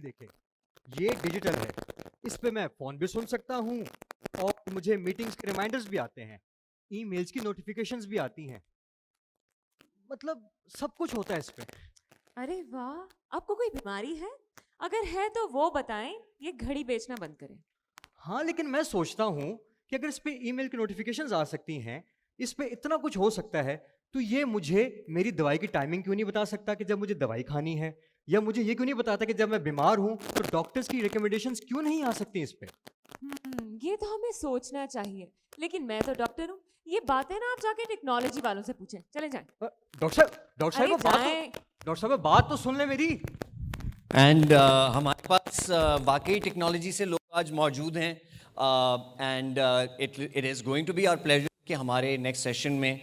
देखे। ये डिजिटल है, इस पे मैं फ़ोन भी सुन सकता हूँ और मुझे मीटिंग्स के रिमाइंडर्स भी आते हैं, ईमेल्स की नोटिफ़िकेशंस भी आती हैं। मतलब सब कुछ होता है इस पे। अरे वाह! आपको कोई बीमारी है? अगर है तो वो बताएं, ये घड़ी बेचना बंद करें। हाँ, लेकिन मैं सोचता हूँ कि अगर इस पे ईमेल की नोटिफ़िकेशंस आ सकती हैं, इस पे इतना कुछ हो सकता है, तो ये मुझे मेरी दवाई की टाइमिंग क्यों नहीं बता सकता कि जब मुझे दवाई खानी है? या मुझे ये क्यों नहीं बताता कि जब मैं बीमार हूँ, तो डॉक्टर्स की रिकमेंडेशंस क्यों नहीं आ सकती इस पे? ये तो हमें सोचना चाहिए। लेकिन मैं तो डॉक्टर हूँ। ये बातें ना आप जाके टेक्नोलॉजी वालों से पूछें। चले जाएं। डॉक्टर साहब अरे वो बात तो जाएं। डॉक्टर साहब वो बात तो सुन ले मेरी। एंड हमारे पास वाकई टेक्नोलॉजी से लोग आज मौजूद हैं and it is going to be our pleasure कि हमारे नेक्स्ट सेशन में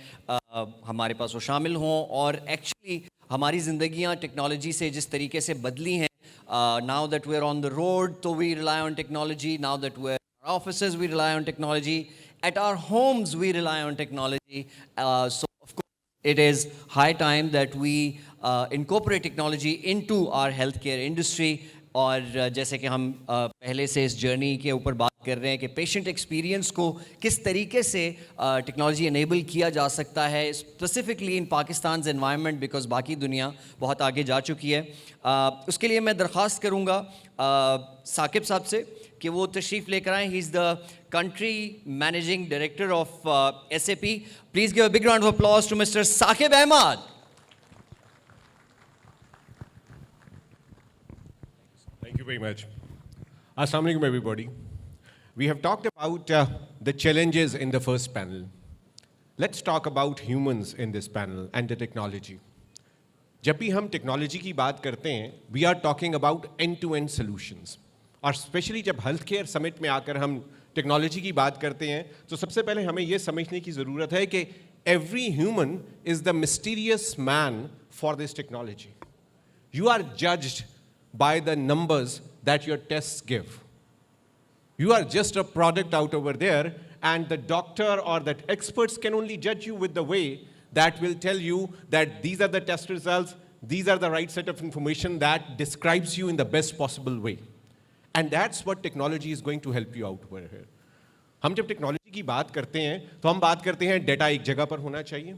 हमारे पास वो शामिल हों और एक्चुअली हमारी ज़िंदगियां टेक्नोलॉजी से जिस तरीके से बदली हैं now that we are on the road तो we rely on technology now that we are offices we rely on technology at our homes we rely on technology so of course it is high time that we incorporate technology into our healthcare industry और जैसे कि हम पहले से इस journey के ऊपर बात कर रहे हैं कि पेशेंट एक्सपीरियंस को किस तरीके से टेक्नोलॉजी इनेबल किया जा सकता है specifically in Pakistan environment because बाकी दुनिया बहुत आगे जा चुकी है। उसके लिए मैं दरख्वास्त करूँगा साकिब साहब से कि वो तशरीफ़ लेकर आएँ। He is the country managing director of SAP। Please give a big round of applause to mister Saqib Ahmed. Thank you very much. Assalamu alaikum, everybody. We have talked about the challenges in the first panel. Let's talk about humans in this panel and the technology. जब भी हम technology की बात करते हैं, we are talking about end-to-end solutions. और specially जब health care summit में आकर हम टेक्नोलॉजी की बात करते हैं, तो सबसे पहले हमें ये समझने की ज़रूरत है कि every human is the mysterious man for this technology. You are judged by the numbers that your tests give. You are just a product out over there, and the doctor or that experts can only judge you with the way that will tell you that these are the test results, these are the right set of information that describes you in the best possible way. And that's what technology is going to help you out over here. हम जब technology की बात करते हैं तो हम बात करते हैं डेटा एक जगह पर होना चाहिए।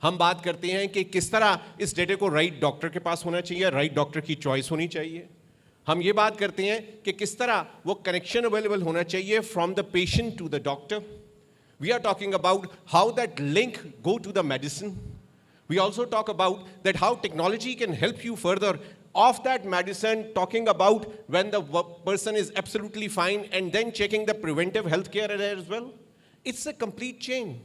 हम बात करते हैं कि किस तरह इस डेटे को राइट डॉक्टर के पास होना चाहिए, राइट डॉक्टर की चॉइस होनी चाहिए। हम ये बात करते हैं कि किस तरह वो कनेक्शन अवेलेबल होना चाहिए from the patient to the doctor. We are talking about how that link go to the medicine. We also talk about that how technology can help you further of that medicine, talking about when the person is absolutely fine and then checking the preventive health care as well. It's a complete chain.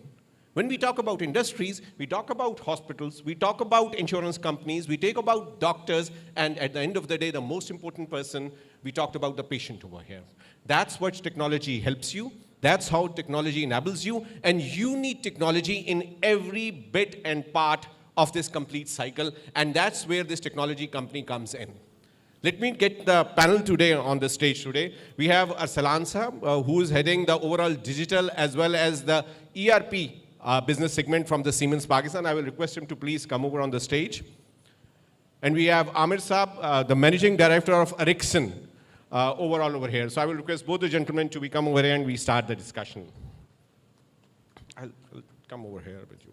When we talk about industries, we talk about hospitals, we talk about insurance companies, we talk about doctors, and at the end of the day, the most important person, we talked about the patient over here. That's what technology helps you. That's how technology enables you, and you need technology in every bit and part of this complete cycle, and that's where this technology company comes in. Let me get the panel today on the stage today. We have Arsalan Sahab, who is heading the overall digital as well as the ERP business segment from the Siemens Pakistan. I will request him to please come over on the stage. And we have Amir Saab, the managing director of Ericsson, overall over here. So I will request both the gentlemen to come over here and we start the discussion. I'll come over here with you.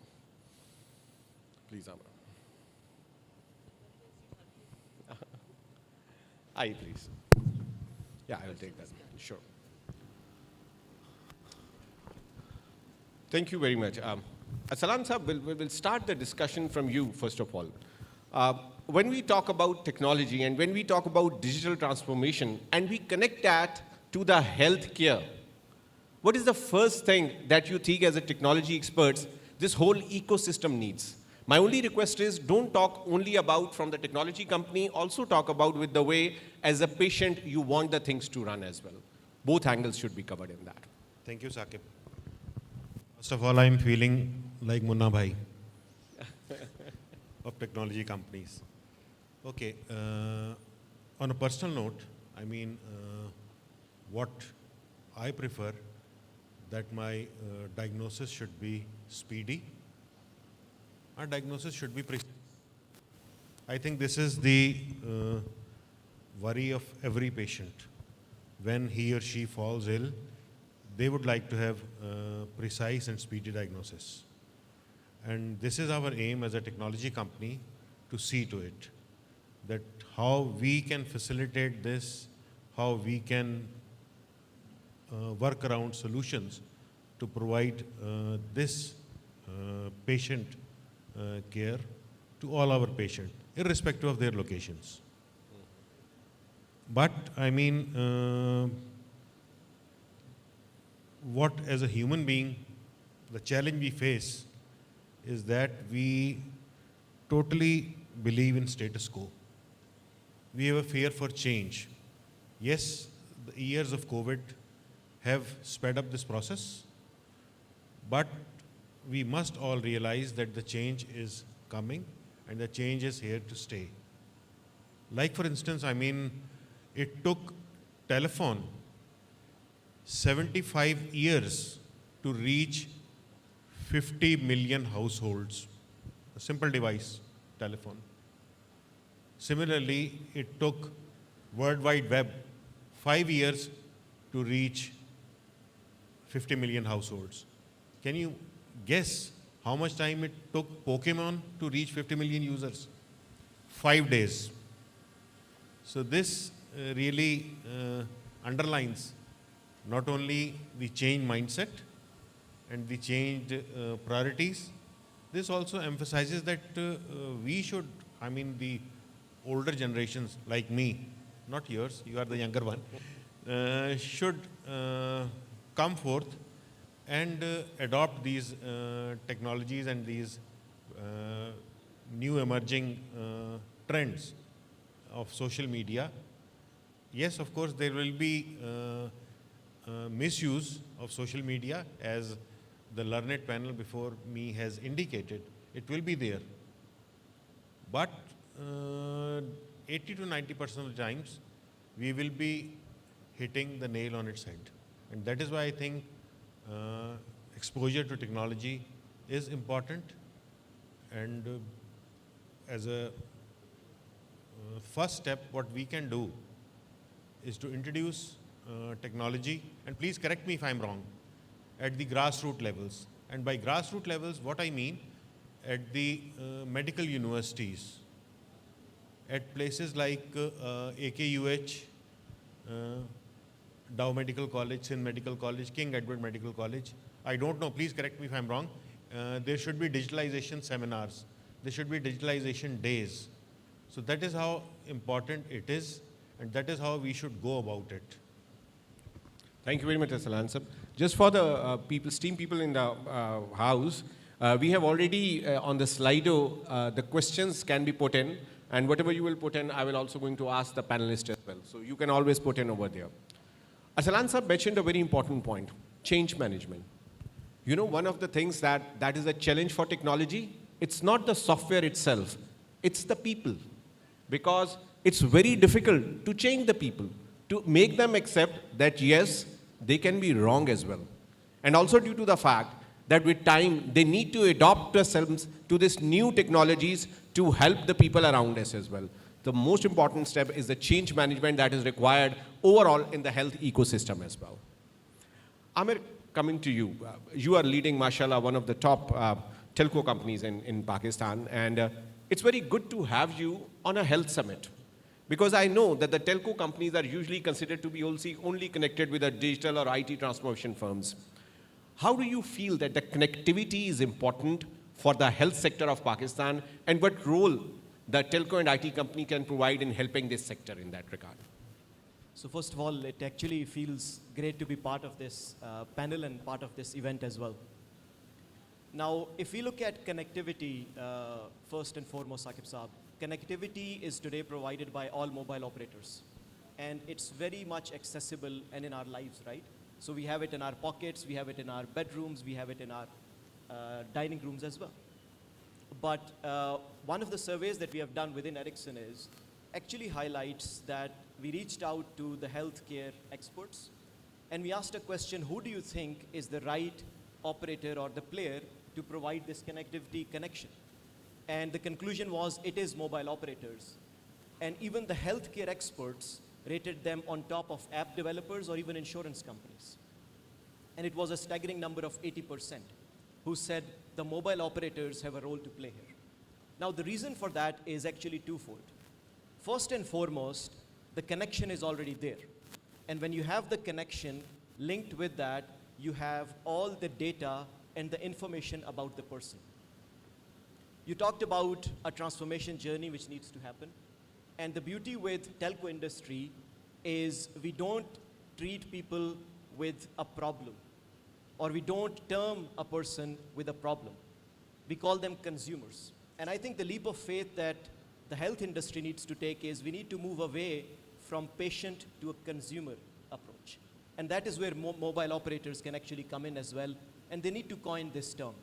Please, Amir. Aye, please. Yeah, I will take that. Sure. Thank you very much. Assalam Sahab, we'll start the discussion from you, first of all. When we talk about technology and when we talk about digital transformation and we connect that to the healthcare, what is the first thing that you think as a technology experts this whole ecosystem needs? My only request is don't talk only about from the technology company, also talk about with the way as a patient you want the things to run as well. Both angles should be covered in that. Thank you, Saqib. First of all, I'm feeling like Munna Bhai of technology companies. Okay, on a personal note, I mean, what I prefer that my diagnosis should be speedy. Our diagnosis should be precise. I think this is the worry of every patient. When he or she falls ill, they would like to have precise and speedy diagnosis. And this is our aim as a technology company, to see to it that how we can facilitate this, how we can work around solutions to provide this patient care to all our patients, irrespective of their locations. But I mean, what as a human being, the challenge we face is that we totally believe in status quo. We have a fear for change. Yes, the years of COVID have sped up this process, but we must all realize that the change is coming and the change is here to stay. Like for instance, I mean, it took telephone 75 years to reach 50 million households. A simple device, telephone. Similarly, it took World Wide Web 5 years to reach 50 million households. Can you guess how much time it took Pokemon to reach 50 million users? 5 days. So this really underlines not only the change mindset and the changed priorities, this also emphasizes that we should, I mean the older generations like me, not yours, you are the younger one, should come forth and adopt these technologies and these new emerging trends of social media. Yes, of course, there will be misuse of social media, as the learned panel before me has indicated. It will be there. But 80 to 90% of the times, we will be hitting the nail on its head. And that is why I think exposure to technology is important. And as a first step, what we can do is to introduce technology, and please correct me if I'm wrong, at the grassroots levels. And by grassroots levels, what I mean, at the medical universities, at places like AKUH, Dow Medical College, Sindh Medical College, King Edward Medical College. I don't know, please correct me if I'm wrong. There should be digitalization seminars. There should be digitalization days. So that is how important it is, and that is how we should go about it. Thank you very much, Aslan sir. Just for the esteemed people in the house, we have already on the Slido, the questions can be put in, and whatever you will put in, I will also going to ask the panelists as well. So you can always put in over there. Aslan sir mentioned a very important point, change management. You know, one of the things that is a challenge for technology, it's not the software itself, it's the people. Because it's very difficult to change the people, to make them accept that yes, they can be wrong as well. And also due to the fact that with time, they need to adopt themselves to these new technologies to help the people around us as well. The most important step is the change management that is required overall in the health ecosystem as well. Amir, coming to you. You are leading, mashallah, one of the top telco companies in Pakistan, and it's very good to have you on a health summit. Because I know that the telco companies are usually considered to be only connected with the digital or IT transformation firms. How do you feel that the connectivity is important for the health sector of Pakistan, and what role the telco and IT company can provide in helping this sector in that regard? So first of all, it actually feels great to be part of this panel and part of this event as well. Now, if we look at connectivity, first and foremost, Saqib Saab, connectivity is today provided by all mobile operators. And it's very much accessible and in our lives, right? So we have it in our pockets, we have it in our bedrooms, we have it in our dining rooms as well. But one of the surveys that we have done within Ericsson is actually highlights that we reached out to the healthcare experts and we asked a question, who do you think is the right operator or the player to provide this connectivity connection? And the conclusion was it is mobile operators. And even the healthcare experts rated them on top of app developers or even insurance companies. And it was a staggering number of 80% who said the mobile operators have a role to play here. Now, the reason for that is actually twofold. First and foremost, the connection is already there. And when you have the connection linked with that, you have all the data and the information about the person. You talked about a transformation journey which needs to happen. And the beauty with telco industry is we don't treat people with a problem, or we don't term a person with a problem. We call them consumers. And I think the leap of faith that the health industry needs to take is we need to move away from patient to a consumer approach. And that is where mobile operators can actually come in as well, and they need to coin this term.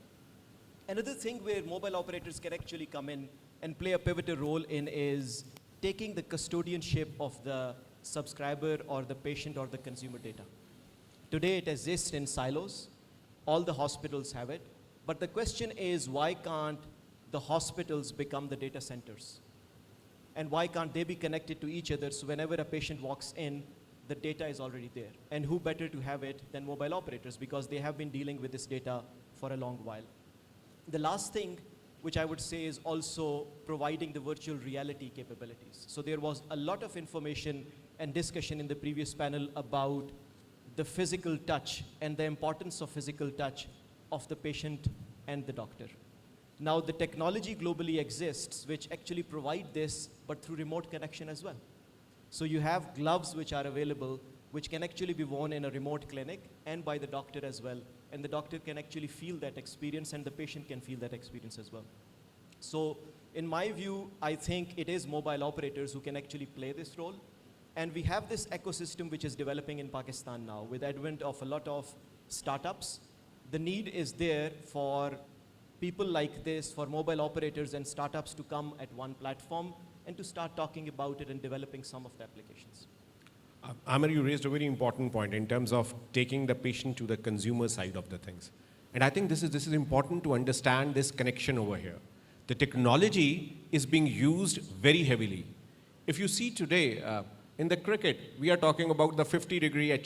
Another thing where mobile operators can actually come in and play a pivotal role in is taking the custodianship of the subscriber or the patient or the consumer data. Today it exists in silos. All the hospitals have it. But the question is, why can't the hospitals become the data centers? And why can't they be connected to each other so whenever a patient walks in, the data is already there? And who better to have it than mobile operators, because they have been dealing with this data for a long while. The last thing which I would say is also providing the virtual reality capabilities. So there was a lot of information and discussion in the previous panel about the physical touch and the importance of physical touch of the patient and the doctor. Now the technology globally exists which actually provide this, but through remote connection as well. So you have gloves which are available which can actually be worn in a remote clinic and by the doctor as well. And the doctor can actually feel that experience and the patient can feel that experience as well. So in my view, I think it is mobile operators who can actually play this role. And we have this ecosystem which is developing in Pakistan now with advent of a lot of startups. The need is there for people like this, for mobile operators and startups to come at one platform and to start talking about it and developing some of the applications. Amar, you raised a very important point in terms of taking the patient to the consumer side of the things. And I think this is important to understand this connection over here. The technology is being used very heavily. If you see today, in the cricket, we are talking about the 50-degree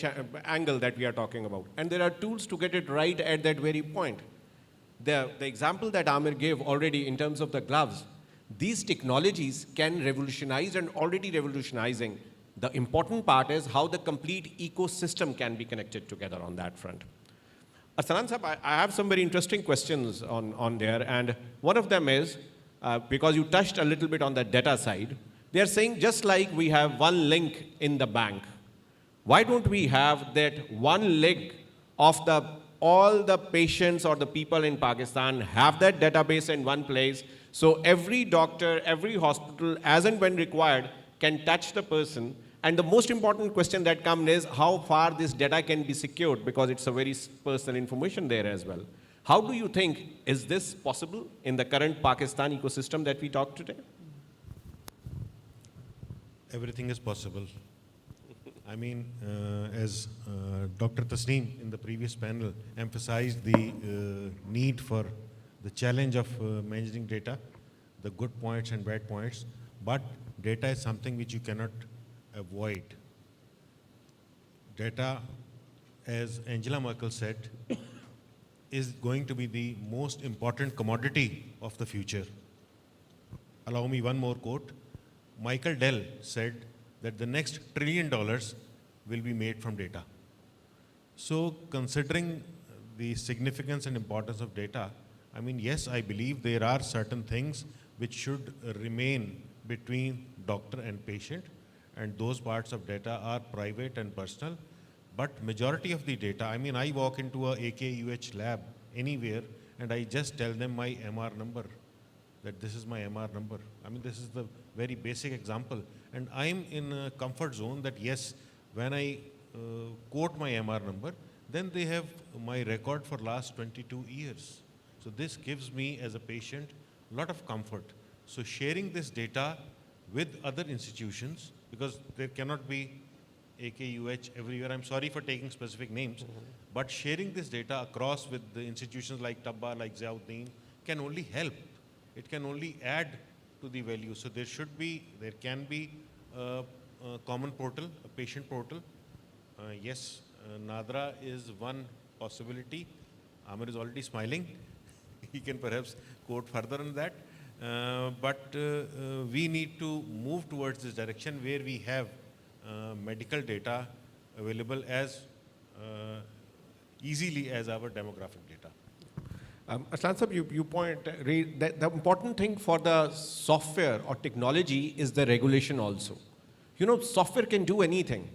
angle that we are talking about. And there are tools to get it right at that very point. The example that Amir gave already in terms of the gloves, these technologies can revolutionize and already revolutionizing. The important part is how the complete ecosystem can be connected together on that front. Sanan Sahab, I have some very interesting questions on there, and one of them is, because you touched a little bit on the data side, they are saying just like we have one link in the bank, why don't we have that one link of all the patients or the people in Pakistan have that database in one place, so every doctor, every hospital, as and when required, can touch the person. And the most important question that comes is how far this data can be secured, because it's a very personal information there as well. How do you think, is this possible in the current Pakistan ecosystem that we talk today? Everything is possible. I mean, as Dr. Tasneem in the previous panel emphasized the need for the challenge of managing data, the good points and bad points, but data is something which you cannot avoid. Data, as Angela Merkel said, is going to be the most important commodity of the future. Allow me one more quote. Michael Dell said that the next $1 trillion will be made from data. So considering the significance and importance of data, I mean, yes, I believe there are certain things which should remain between doctor and patient, and those parts of data are private and personal. But majority of the data, I mean, I walk into a AKUH lab anywhere and I just tell them my MR number, that this is my MR number. I mean, this is the very basic example. And I'm in a comfort zone that yes, when I quote my MR number, then they have my record for last 22 years. So this gives me as a patient a lot of comfort. So sharing this data with other institutions, because there cannot be AKUH everywhere. I'm sorry for taking specific names, but sharing this data across with the institutions like Tabba, like Ziauddin, can only help. It can only add to the value. So there can be a common portal, a patient portal. Yes, Nadra is one possibility. Amir is already smiling. He can perhaps quote further on that. But we need to move towards this direction where we have medical data available as easily as our demographic data. Aslan Sahab, you point that the important thing for the software or technology is the regulation also. You know, software can do anything,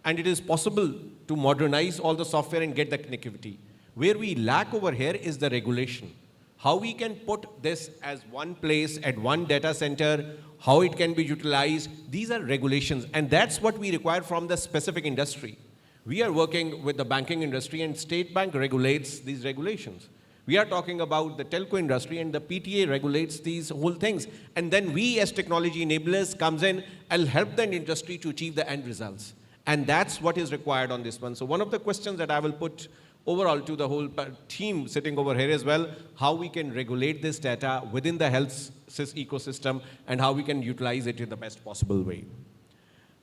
and it is possible to modernize all the software and get the connectivity. Where we lack over here is the regulation. How we can put this as one place at one data center, how it can be utilized, these are regulations, and that's what we require from the specific industry. We are working with the banking industry, and State Bank regulates these regulations. We are talking about the telco industry, and the PTA regulates these whole things. And then we as technology enablers comes in and help the industry to achieve the end results. And that's what is required on this one. So one of the questions that I will put overall to the whole team sitting over here as well, how we can regulate this data within the health ecosystem and how we can utilize it in the best possible way.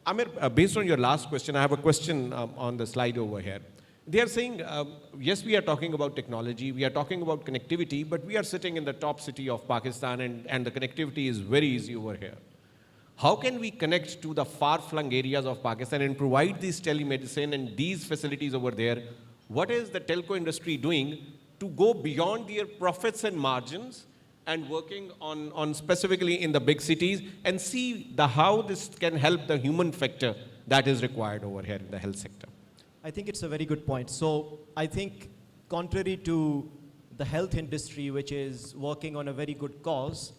Amir, based on your last question, I have a question on the slide over here. They are saying, yes, we are talking about technology, we are talking about connectivity, but we are sitting in the top city of Pakistan and the connectivity is very easy over here. How can we connect to the far-flung areas of Pakistan and provide this telemedicine and these facilities over there? What is the telco industry doing to go beyond their profits and margins and working on specifically in the big cities and see how this can help the human factor that is required over here in the health sector? I think it's a very good point. So I think contrary to the health industry, which is working on a very good cause,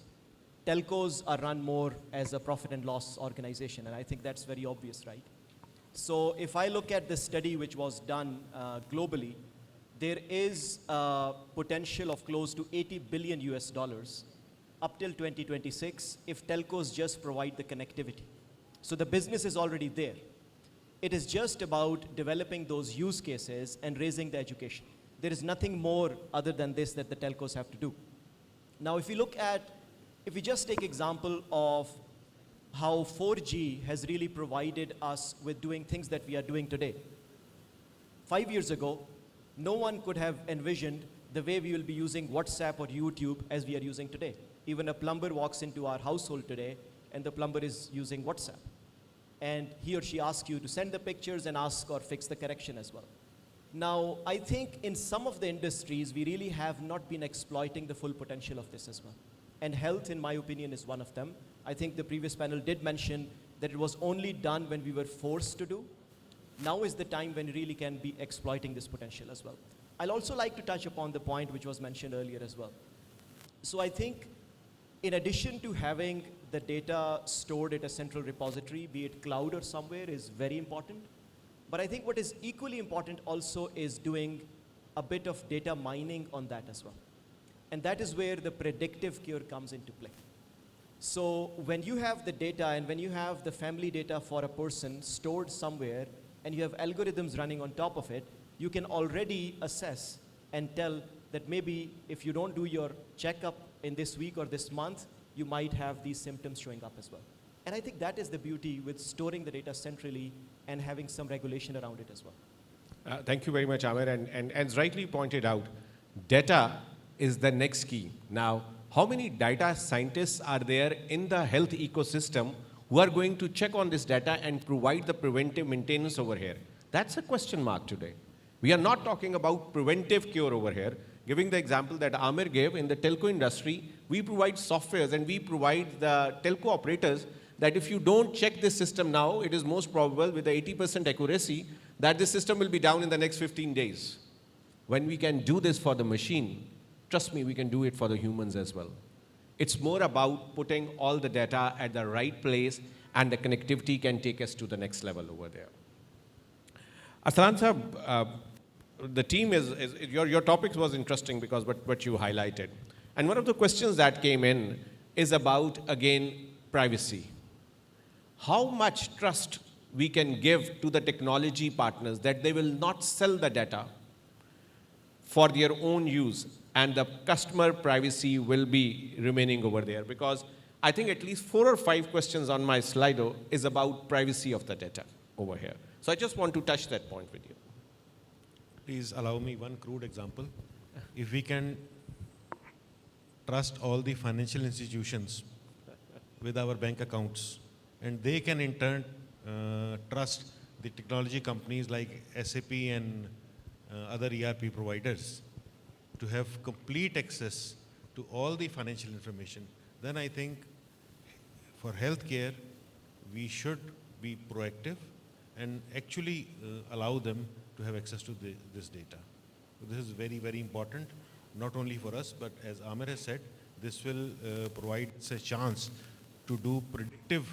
telcos are run more as a profit and loss organization. And I think that's very obvious, right? So if I look at the study which was done globally, there is a potential of close to 80 billion US dollars up till 2026 if telcos just provide the connectivity. So the business is already there. It is just about developing those use cases and raising the education. There is nothing more other than this that the telcos have to do. Now, if we just take example of how 4G has really provided us with doing things that we are doing today. 5 years ago, no one could have envisioned the way we will be using WhatsApp or YouTube as we are using today. Even a plumber walks into our household today and the plumber is using WhatsApp. And he or she asks you to send the pictures and ask or fix the correction as well. Now, I think in some of the industries, we really have not been exploiting the full potential of this as well. And health, in my opinion, is one of them. I think the previous panel did mention that it was only done when we were forced to do. Now is the time when we really can be exploiting this potential as well. I'll also like to touch upon the point which was mentioned earlier as well. So I think in addition to having the data stored at a central repository, be it cloud or somewhere, is very important. But I think what is equally important also is doing a bit of data mining on that as well. And that is where the predictive cure comes into play. So when you have the data and when you have the family data for a person stored somewhere and you have algorithms running on top of it, you can already assess and tell that maybe if you don't do your checkup in this week or this month, you might have these symptoms showing up as well. And I think that is the beauty with storing the data centrally and having some regulation around it as well. Thank you very much, Amir. And as rightly pointed out, data is the next key. Now, how many data scientists are there in the health ecosystem who are going to check on this data and provide the preventive maintenance over here? That's a question mark today. We are not talking about preventive cure over here. Giving the example that Amir gave, in the telco industry, we provide softwares and we provide the telco operators that if you don't check this system now, it is most probable with the 80% accuracy that this system will be down in the next 15 days. When we can do this for the machine, trust me, we can do it for the humans as well. It's more about putting all the data at the right place, and the connectivity can take us to the next level over there. Aslan Sahab, the team your topics was interesting because what you highlighted. And one of the questions that came in is about, again, privacy. How much trust we can give to the technology partners that they will not sell the data for their own use and the customer privacy will be remaining over there? Because I think at least 4 or 5 questions on my Slido is about privacy of the data over here. So I just want to touch that point with you. Please allow me one crude example. If we can trust all the financial institutions with our bank accounts, and they can in turn trust the technology companies like SAP and other ERP providers to have complete access to all the financial information, then I think for healthcare, we should be proactive and actually allow them to have access to this data. So this is very, very important, not only for us, but as Amir has said, this will provide us a chance to do predictive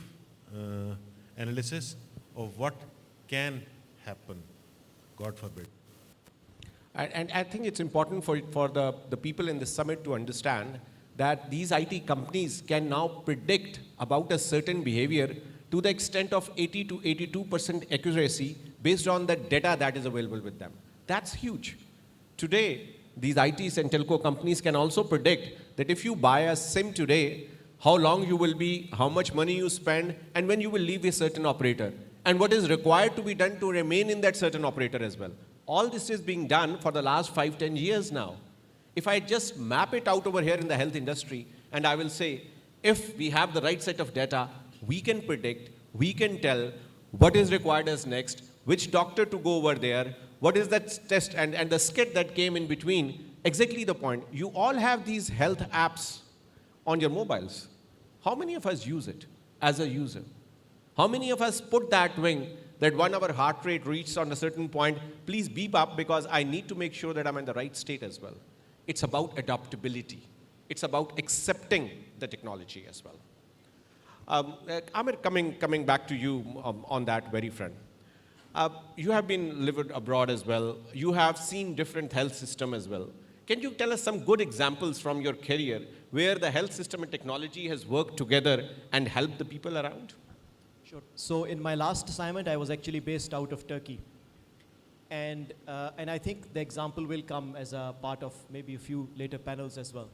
analysis of what can happen, God forbid. And I think it's important for the people in the summit to understand that these IT companies can now predict about a certain behavior to the extent of 80 to 82% accuracy based on the data that is available with them. That's huge. Today, these ITs and telco companies can also predict that if you buy a SIM today, how long you will be, how much money you spend, and when you will leave a certain operator, and what is required to be done to remain in that certain operator as well. All this is being done for the last 5-10 years now. If I just map it out over here in the health industry, and I will say, if we have the right set of data, we can predict, we can tell what is required as next, which doctor to go over there, what is that test, and the skit that came in between, exactly the point. You all have these health apps on your mobiles. How many of us use it as a user? How many of us put that wing that when our heart rate reaches on a certain point, please beep up because I need to make sure that I'm in the right state as well. It's about adaptability. It's about accepting the technology as well. Amir, coming back to you on that very front. You have been lived abroad as well. You have seen different health system as well. Can you tell us some good examples from your career where the health system and technology has worked together and helped the people around? Sure. So in my last assignment, I was actually based out of Turkey. And I think the example will come as a part of maybe a few later panels as well.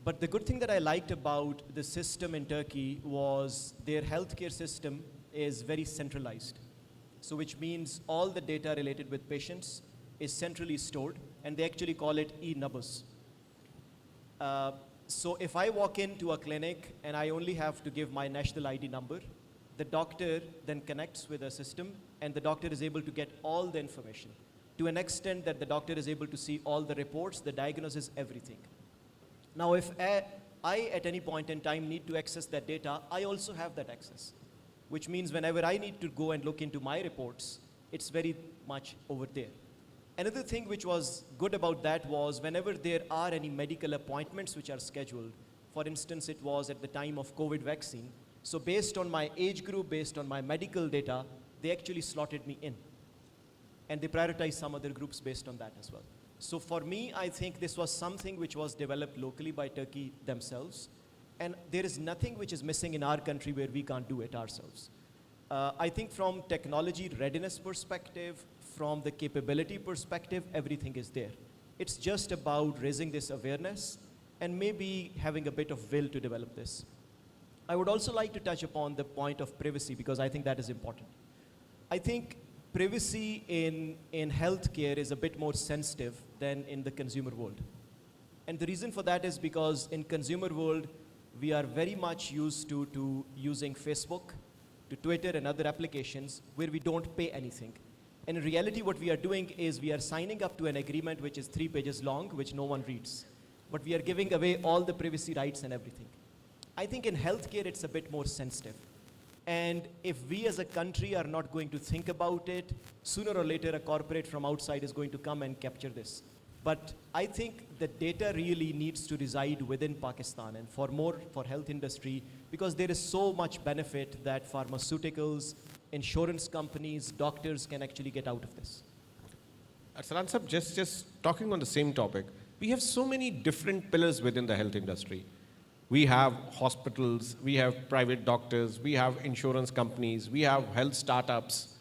But the good thing that I liked about the system in Turkey was their healthcare system is very centralized. So which means all the data related with patients is centrally stored, and they actually call it e-numbers. So if I walk into a clinic and I only have to give my national ID number, the doctor then connects with a system, and the doctor is able to get all the information to an extent that the doctor is able to see all the reports, the diagnosis, everything. Now, if I at any point in time need to access that data, I also have that access, which means whenever I need to go and look into my reports, it's very much over there. Another thing which was good about that was whenever there are any medical appointments which are scheduled, for instance, it was at the time of COVID vaccine, so based on my age group, based on my medical data, they actually slotted me in. And they prioritized some other groups based on that as well. So for me, I think this was something which was developed locally by Turkey themselves. And there is nothing which is missing in our country where we can't do it ourselves. I think from technology readiness perspective, from the capability perspective, everything is there. It's just about raising this awareness and maybe having a bit of will to develop this. I would also like to touch upon the point of privacy because I think that is important. I think privacy in healthcare is a bit more sensitive than in the consumer world. And the reason for that is because in consumer world, we are very much used to using Facebook, to Twitter and other applications where we don't pay anything. And in reality, what we are doing is we are signing up to an agreement which is 3 pages long, which no one reads. But we are giving away all the privacy rights and everything. I think in healthcare, it's a bit more sensitive. And if we as a country are not going to think about it, sooner or later, a corporate from outside is going to come and capture this. But I think the data really needs to reside within Pakistan and for health industry, because there is so much benefit that pharmaceuticals, insurance companies, doctors can actually get out of this. Arsalan Sahab, just talking on the same topic, we have so many different pillars within the health industry. We have hospitals, we have private doctors, we have insurance companies, we have health startups.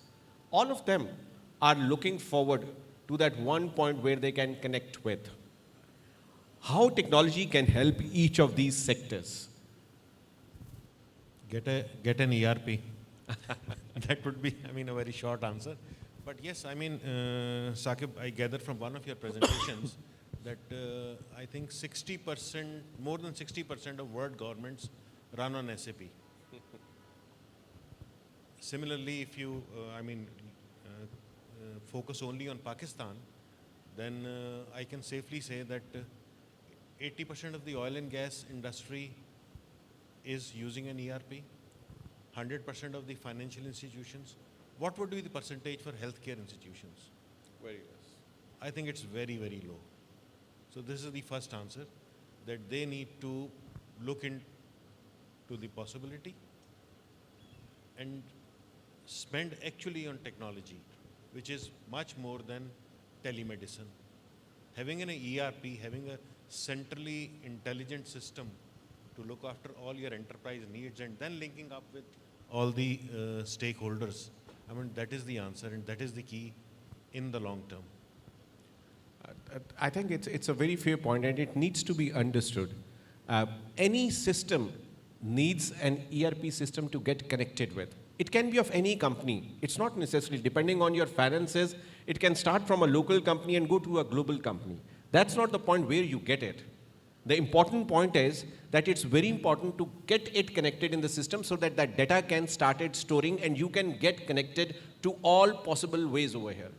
All of them are looking forward to that one point where they can connect with. How technology can help each of these sectors? get an ERP. That would be, I mean, a very short answer. But yes, I mean, Saqib, I gathered from one of your presentations that I think 60%, more than 60% of world governments run on SAP. Similarly, if you, focus only on Pakistan, then I can safely say that 80% of the oil and gas industry is using an ERP, 100% of the financial institutions. What would be the percentage for healthcare institutions? Very less. I think it's very, very low. So this is the first answer, that they need to look into the possibility and spend actually on technology, which is much more than telemedicine. Having an ERP, having a centrally intelligent system to look after all your enterprise needs and then linking up with all the stakeholders, I mean, that is the answer and that is the key in the long term. I think it's a very fair point and it needs to be understood. Any system needs an ERP system to get connected with. It can be of any company. It's not necessarily, depending on your finances, it can start from a local company and go to a global company. That's not the point where you get it. The important point is that it's very important to get it connected in the system so that that data can start it storing and you can get connected to all possible ways over here.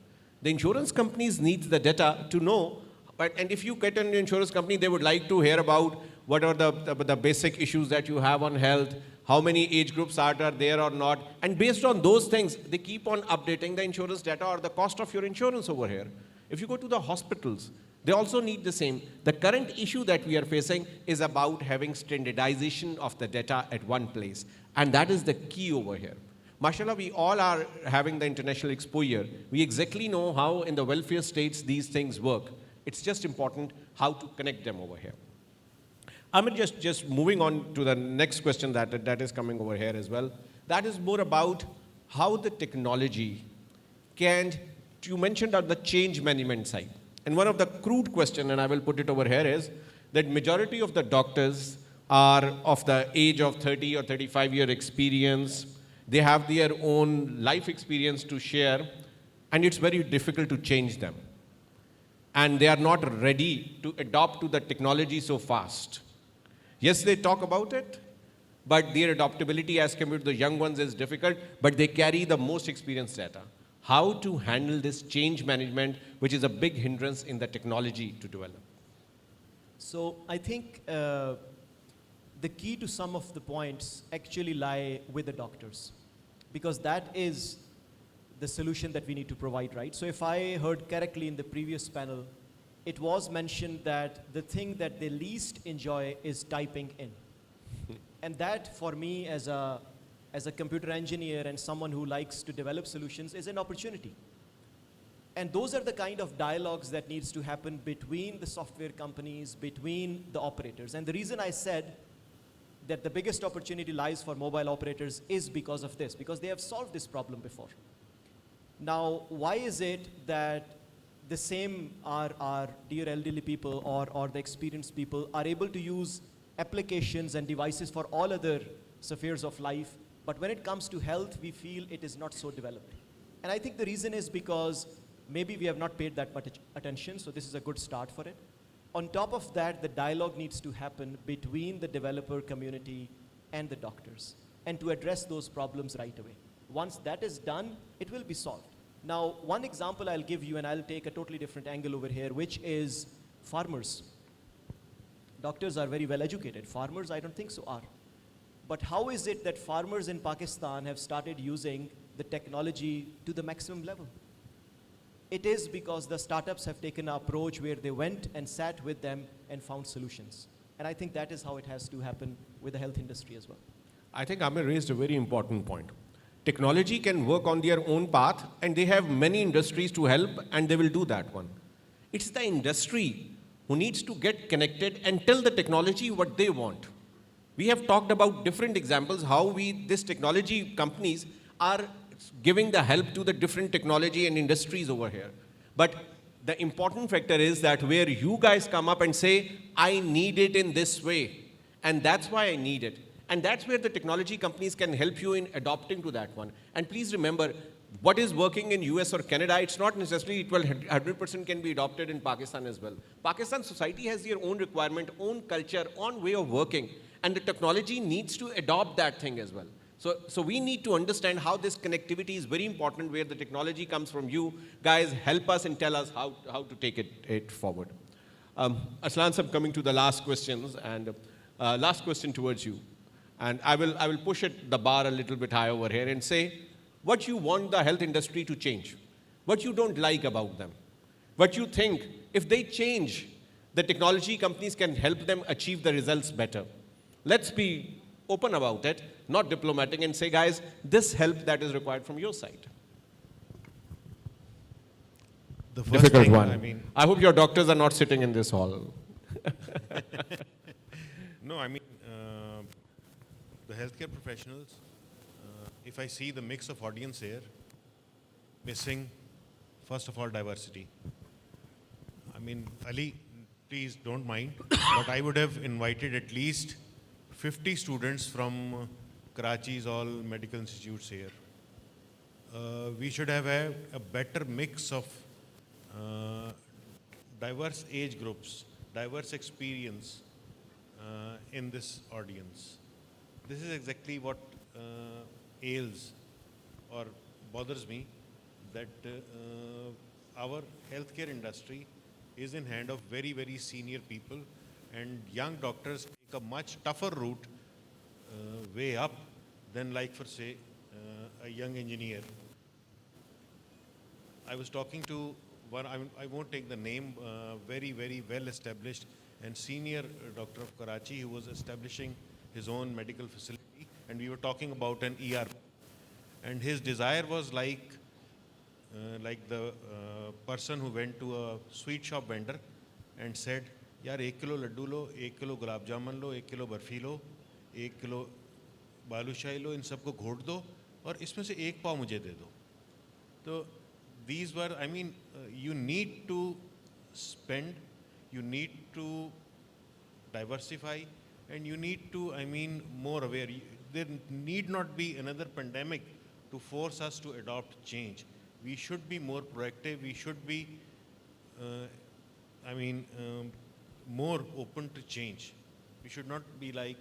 The insurance companies need the data to know, and if you get an insurance company, they would like to hear about what are the basic issues that you have on health, how many age groups are there or not, and based on those things, they keep on updating the insurance data or the cost of your insurance over here. If you go to the hospitals, they also need the same. The current issue that we are facing is about having standardization of the data at one place, and that is the key over here. Mashallah, we all are having the international exposure. We exactly know how in the welfare states these things work. It's just important how to connect them over here. I'm just moving on to the next question that is coming over here as well. That is more about how the technology can, you mentioned on the change management side. And one of the crude question, and I will put it over here, is that majority of the doctors are of the age of 30 or 35-year experience. They have their own life experience to share, and it's very difficult to change them. And they are not ready to adopt to the technology so fast. Yes, they talk about it, but their adaptability as compared to the young ones is difficult, but they carry the most experienced data. How to handle this change management, which is a big hindrance in the technology to develop? So I think the key to some of the points actually lie with the doctors, because that is the solution that we need to provide, right? So if I heard correctly in the previous panel, it was mentioned that the thing that they least enjoy is typing in. And that, for me, as a computer engineer and someone who likes to develop solutions, is an opportunity. And those are the kind of dialogues that needs to happen between the software companies, between the operators. And the reason I said that the biggest opportunity lies for mobile operators is because of this, because they have solved this problem before. Now, why is it that the same our dear elderly people or the experienced people are able to use applications and devices for all other spheres of life, but when it comes to health, we feel it is not so developed? And I think the reason is because maybe we have not paid that much attention, so this is a good start for it. On top of that, the dialogue needs to happen between the developer community and the doctors, and to address those problems right away. Once that is done, it will be solved. Now, one example I'll give you, and I'll take a totally different angle over here, which is farmers. Doctors are very well educated. Farmers, I don't think so are. But how is it that farmers in Pakistan have started using the technology to the maximum level? It is because the startups have taken an approach where they went and sat with them and found solutions. And I think that is how it has to happen with the health industry as well. I think Amir raised a very important point. Technology can work on their own path, and they have many industries to help, and they will do that one. It's the industry who needs to get connected and tell the technology what they want. We have talked about different examples how this technology companies are giving the help to the different technology and industries over here. But the important factor is that where you guys come up and say, I need it in this way, and that's why I need it. And that's where the technology companies can help you in adopting to that one. And please remember, what is working in US or Canada, it's not necessarily 100% can be adopted in Pakistan as well. Pakistan society has their own requirement, own culture, own way of working, and the technology needs to adopt that thing as well. So we need to understand how this connectivity is very important, where the technology comes from you. Guys, help us and tell us how to take it forward. Aslan, I'm coming to the last questions, and last question towards you. And I will push the bar a little bit high over here and say, what you want the health industry to change, what you don't like about them, what you think if they change, the technology companies can help them achieve the results better. Let's be open about it, not diplomatic, and say, guys, this help that is required from your side. The first Difficult thing, one. I mean, I hope your doctors are not sitting in this hall. no, I mean, the healthcare professionals, if I see the mix of audience here, missing, first of all, diversity. I mean, Ali, please don't mind, but I would have invited at least 50 students from Karachi's all medical institutes here. We should have had a better mix of diverse age groups, diverse experience in this audience. This is exactly what ails or bothers me, that our healthcare industry is in hand of very, very senior people, and young doctors take a much tougher route way up than, like, for say, a young engineer. I was talking to one, I won't take the name, very, very well established and senior doctor of Karachi who was establishing his own medical facility, and we were talking about an ER. And his desire was like the person who went to a sweet shop vendor and said, यार 1 kilo Laddu लो, 1 kilo gulab jamun लो, 1 kilo barfi लो, 1 kilo balushahi लो, इन सबको घोट दो और इसमें से 1 पाव मुझे दे दो. तो these were, I mean, you need to spend, you need to diversify, and you need to, I mean, more aware. There need not be another pandemic to force us to adopt change. We should be more proactive. We should be, more open to change. We should not be like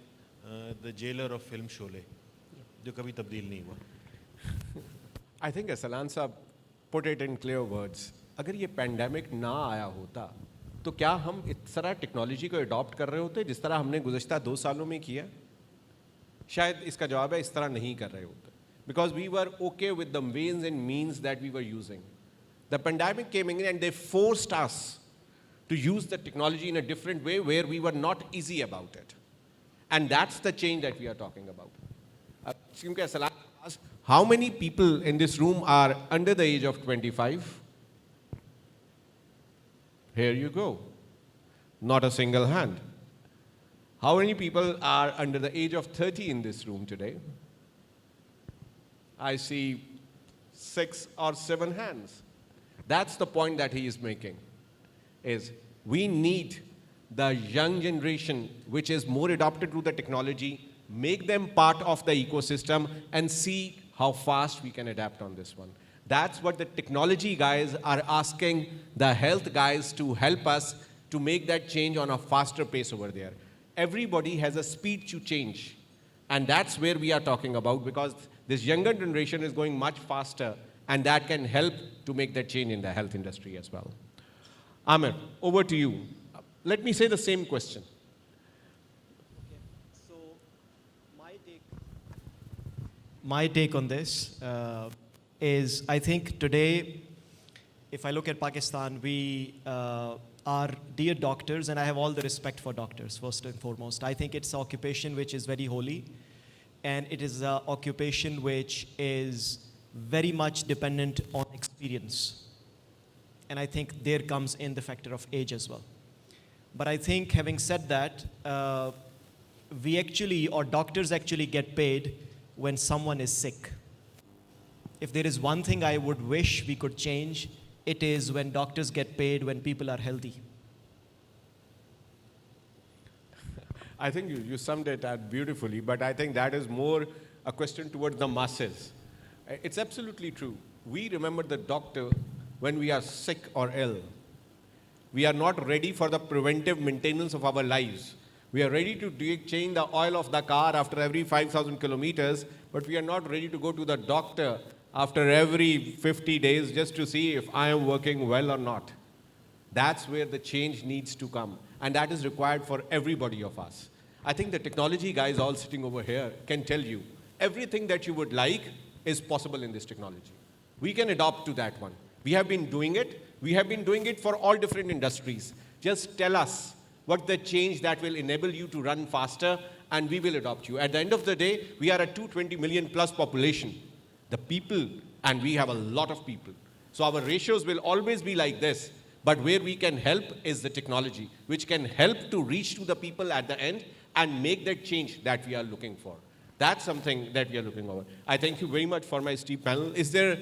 the jailer of film Sholay, जो कभी तब्दील नहीं हुआ. I think Aslan साहब put it in clear words. अगर ये pandemic ना आया होता तो क्या हम इस तरह टेक्नोलॉजी को अडॉप्ट कर रहे होते जिस तरह हमने गुज़श्ता 2 सालों में किया? शायद इसका जवाब है इस तरह नहीं कर रहे होते. Because we were okay with the ways and means that we were using. The pandemic came in and they forced us to use the technology in a different way where we were not easy about it. And that's the change that we are talking about. How many people in this room are under the age of 25? Here you go. Not a single hand. How many people are under the age of 30 in this room today? I see 6 or 7 hands. That's the point that he is making, is we need the young generation which is more adopted to the technology, make them part of the ecosystem and see how fast we can adapt on this one. That's what the technology guys are asking the health guys to help us to make that change on a faster pace over there. Everybody has a speed to change, and that's where we are talking about, because this younger generation is going much faster, and that can help to make that change in the health industry as well. Amir, over to you. Let me say the same question. So my take on this is, I think today, if I look at Pakistan, we are dear doctors, and I have all the respect for doctors, first and foremost. I think it's an occupation which is very holy, and it is an occupation which is very much dependent on experience. And I think there comes in the factor of age as well. But I think, having said that, we actually, or doctors actually get paid when someone is sick. If there is one thing I would wish we could change, it is when doctors get paid when people are healthy. I think you summed it up beautifully, but I think that is more a question towards the masses. It's absolutely true. We remember the doctor when we are sick or ill. We are not ready for the preventive maintenance of our lives. We are ready to change the oil of the car after every 5,000 kilometers, but we are not ready to go to the doctor after every 50 days just to see if I am working well or not. That's where the change needs to come, and that is required for everybody of us. I think the technology guys all sitting over here can tell you everything that you would like is possible in this technology. We can adopt to that one. We have been doing it. We have been doing it for all different industries. Just tell us what the change that will enable you to run faster, and we will adopt you. At the end of the day, we are a 220 million plus population. The people, and we have a lot of people. So our ratios will always be like this. But where we can help is the technology, which can help to reach to the people at the end and make that change that we are looking for. That's something that we are looking over. I thank you very much for my esteemed panel. Is there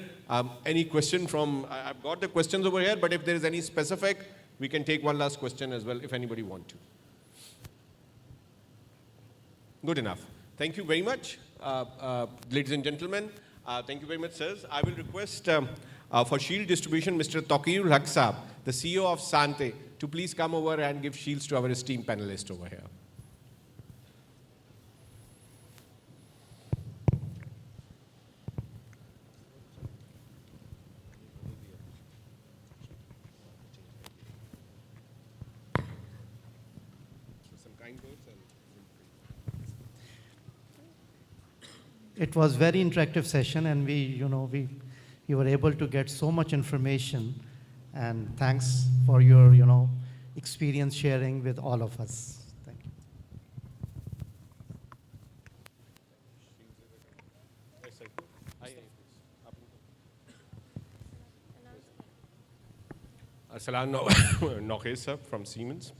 any question from, I've got the questions over here, but if there is any specific, we can take one last question as well if anybody want to. Good enough. Thank you very much, ladies and gentlemen. Thank you very much, sirs. I will request for shield distribution, Mr. Taqir Haksab, the CEO of Sante, to please come over and give shields to our esteemed panelists over here. It was very interactive session, and you were able to get so much information, and thanks for your, experience sharing with all of us. Thank you. Arsalan Nokhesa from Siemens.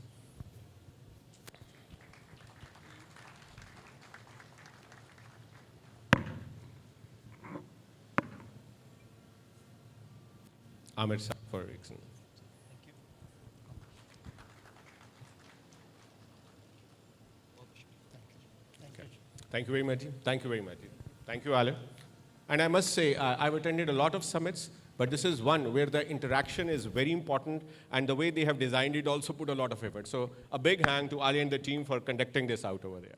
Amir Saab for Ericsson. Thank you very much. Thank you very much. Thank you, Alan. And I must say, I've attended a lot of summits, but this is one where the interaction is very important, and the way they have designed it also put a lot of effort. So a big hand to Ali and the team for conducting this out over there.